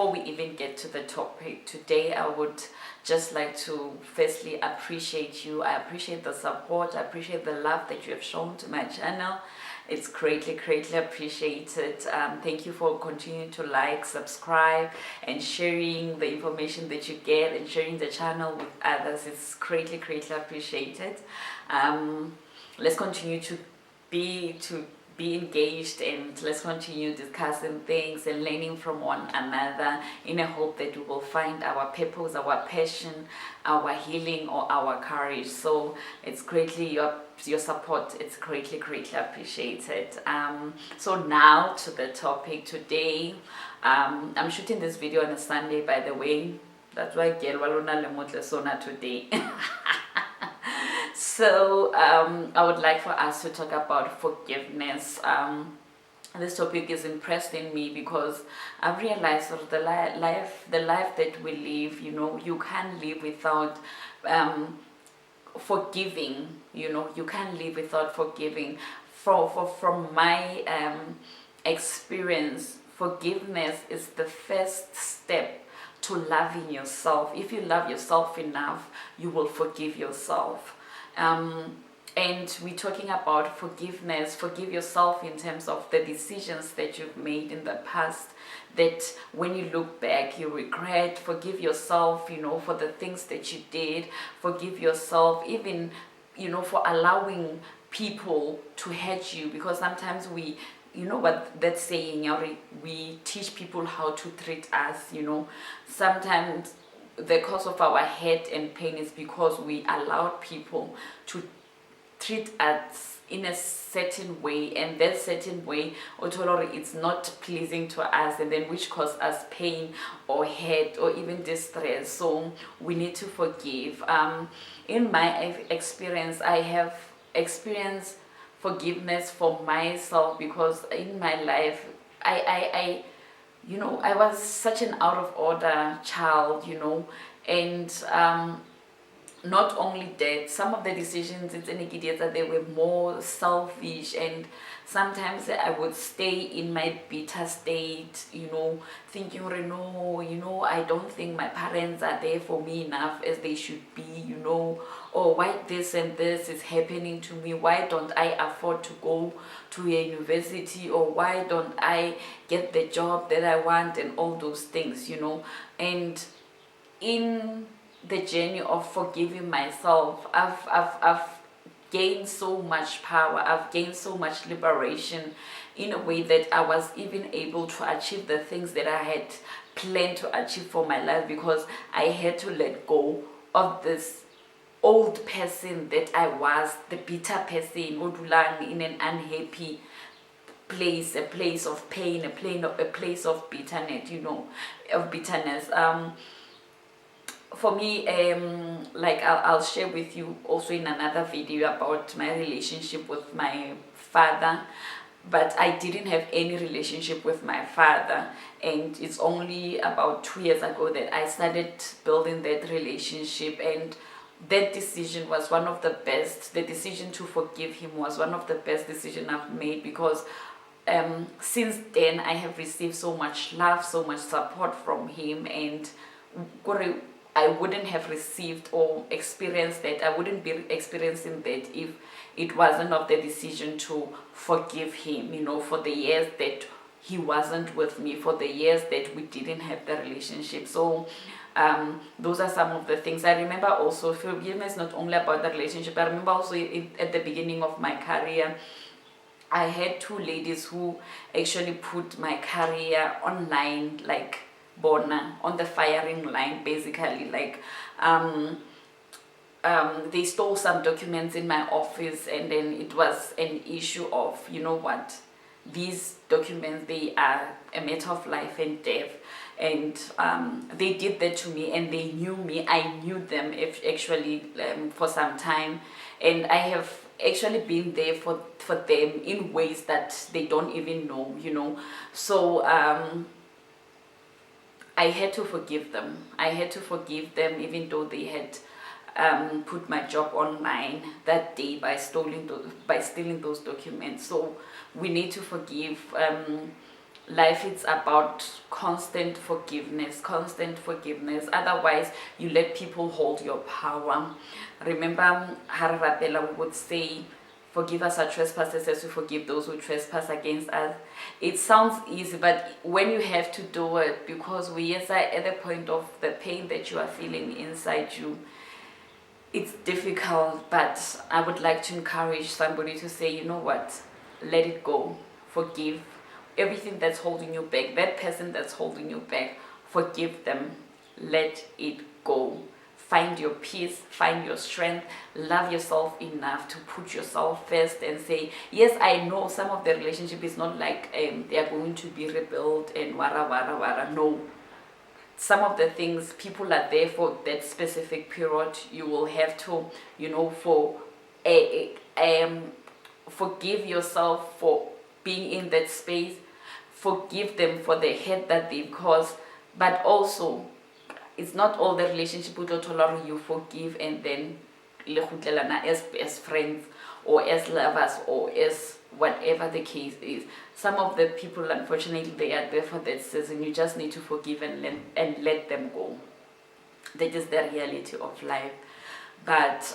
before we even get to the topic today, I would just like to firstly appreciate you. I appreciate the support. I appreciate the love that you have shown to my channel. It's greatly appreciated. Thank you for continuing to like, subscribe, and sharing the information that you get and sharing the channel with others. It's greatly appreciated. Let's continue to be engaged, and let's continue discussing things and learning from one another in a hope that we will find our purpose, our passion, our healing, or our courage. So it's greatly your support. It's greatly appreciated. So now to the topic today. I'm shooting this video on a Sunday, by the way. That's why today. So I would like for us to talk about forgiveness. This topic is impressed in me because I've realized that the life that we live, you can't live without forgiving. You can't live without forgiving. From my experience, forgiveness is the first step to loving yourself. If you love yourself enough, you will forgive yourself. And we're talking about forgiveness. Forgive yourself in terms of the decisions that you've made in the past, that when you look back you regret. Forgive yourself, for the things that you did. Forgive yourself even, for allowing people to hurt you, because sometimes we, what that saying, we teach people how to treat us. Sometimes the cause of our hurt and pain is because we allowed people to treat us in a certain way, and that certain way, it's not pleasing to us, and then which cause us pain or hurt or even distress. So we need to forgive. In my experience, I have experienced forgiveness for myself, because in my life I was such an out of order child, and not only that, some of the decisions that they were more selfish, and sometimes I would stay in my bitter state, thinking, no, I don't think my parents are there for me enough as they should be, or why this and this is happening to me, why don't I afford to go to a university, or why don't I get the job that I want, and all those things, and in the journey of forgiving myself, I've gained so much power, I've gained so much liberation, in a way that I was even able to achieve the things that I had planned to achieve for my life, because I had to let go of this old person that I was, the bitter person, in an unhappy place, a place of pain, a place of bitterness, of bitterness. For me, like I'll share with you also in another video about my relationship with my father, but I didn't have any relationship with my father, and it's only about 2 years ago that I started building that relationship. And that decision was one of the best. The decision to forgive him was one of the best decisions I've made, because since then I have received so much love, so much support from him, and I wouldn't have received or experienced that. I wouldn't be experiencing that if it wasn't of the decision to forgive him, for the years that he wasn't with me, for the years that we didn't have the relationship. So those are some of the things. I remember also, forgiveness not only about the relationship. I remember also at the beginning of my career, I had 2 ladies who actually put my career online, like Bona, on the firing line, basically. Like they stole some documents in my office, and then it was an issue of, these documents, they are a matter of life and death. And they did that to me, and they knew me. I knew them actually for some time, and I have actually been there for them in ways that they don't even know. So I had to forgive them. I had to forgive them, even though they had put my job online that day by stealing those documents. So we need to forgive. life is about constant forgiveness. Otherwise you let people hold your power. Remember Harapela would say, forgive us our trespasses as we forgive those who trespass against us. It sounds easy, but when you have to do it, because we are at the point of the pain that you are feeling inside you, it's difficult. But I would like to encourage somebody to say, you know what, let it go. Forgive everything that's holding you back. That person that's holding you back, forgive them. Let it go. Find your peace, find your strength, love yourself enough to put yourself first and say, yes, I know some of the relationship is not like they are going to be rebuilt and wara. No. Some of the things, people are there for that specific period. You will have to, forgive yourself for being in that space. Forgive them for the hurt that they've caused. But also, it's not all the relationship with tolerate you forgive and then as best friends or as lovers or as whatever the case is. Some of the people, unfortunately, they are there for that season. You just need to forgive and let them go. That is the reality of life. But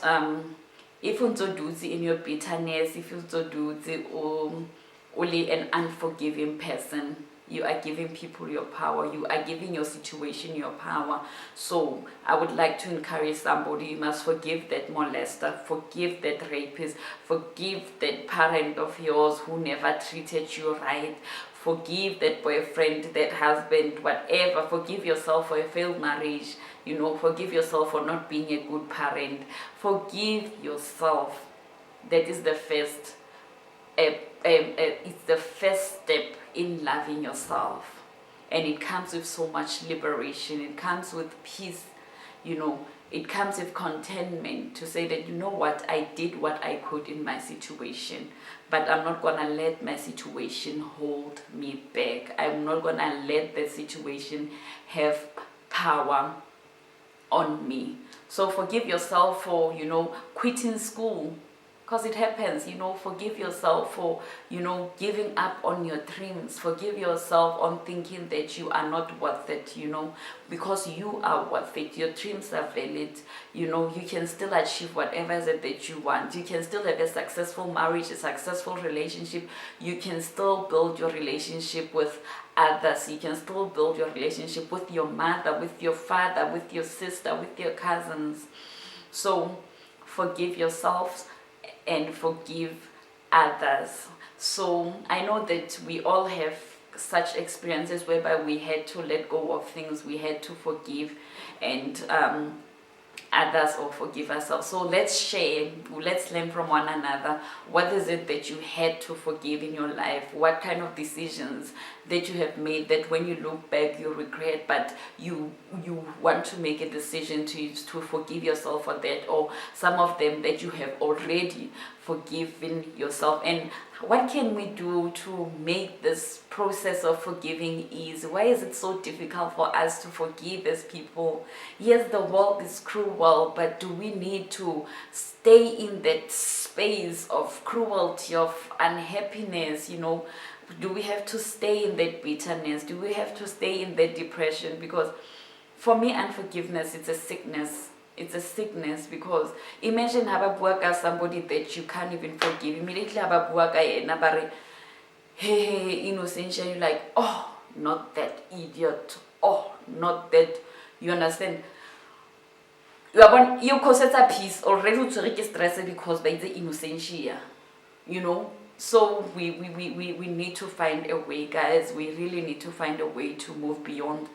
if you do in your bitterness, if you do only an unforgiving person, you are giving people your power. You are giving your situation your power. So I would like to encourage somebody, you must forgive that molester, forgive that rapist, forgive that parent of yours who never treated you right, forgive that boyfriend, that husband, whatever. Forgive yourself for a failed marriage. Forgive yourself for not being a good parent. Forgive yourself. That is the first it's the first step in loving yourself, and it comes with so much liberation. It comes with peace. It comes with contentment to say that, you know what, I did what I could in my situation, but I'm not gonna let my situation hold me back. I'm not gonna let the situation have power on me. So forgive yourself for quitting school, because it happens. Forgive yourself for giving up on your dreams. Forgive yourself on thinking that you are not worth it, because you are worth it. Your dreams are valid. You can still achieve whatever is it that you want. You can still have a successful marriage, a successful relationship. You can still build your relationship with others. You can still build your relationship with your mother, with your father, with your sister, with your cousins. So forgive yourselves and forgive others. So I know that we all have such experiences whereby we had to let go of things, we had to forgive and others or forgive ourselves. So let's share, let's learn from one another. What is it that you had to forgive in your life? What kind of decisions that you have made that when you look back you regret, but you want to make a decision to forgive yourself for that, or some of them that you have already forgiven yourself? And what can we do to make this process of forgiving easy? Why is it so difficult for us to forgive as people? Yes, the world is cruel, but do we need to stay in that space of cruelty, of unhappiness? Do we have to stay in that bitterness? Do we have to stay in that depression? Because for me, unforgiveness, it's a sickness. It's a sickness, because imagine somebody that you can't even forgive. Immediately hey, innocent, you're like, oh, not that idiot. Oh, not that. You understand? You cause a peace already to stress because by the innocentia. So we need to find a way, guys. We really need to find a way to move beyond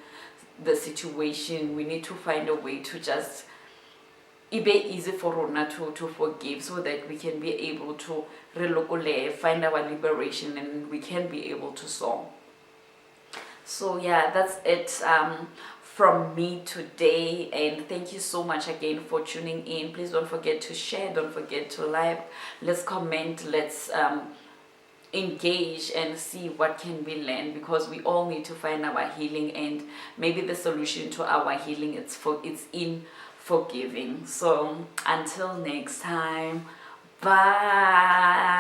the situation. We need to find a way to just it be easy for Rona to forgive, so that we can be able to relocate, find our liberation, and we can be able to soar. So yeah, that's it from me today, and thank you so much again for tuning in. Please don't forget to share, don't forget to like, let's comment, let's engage and see what can we learn, because we all need to find our healing, and maybe the solution to our healing it's in forgiving. So until next time, bye.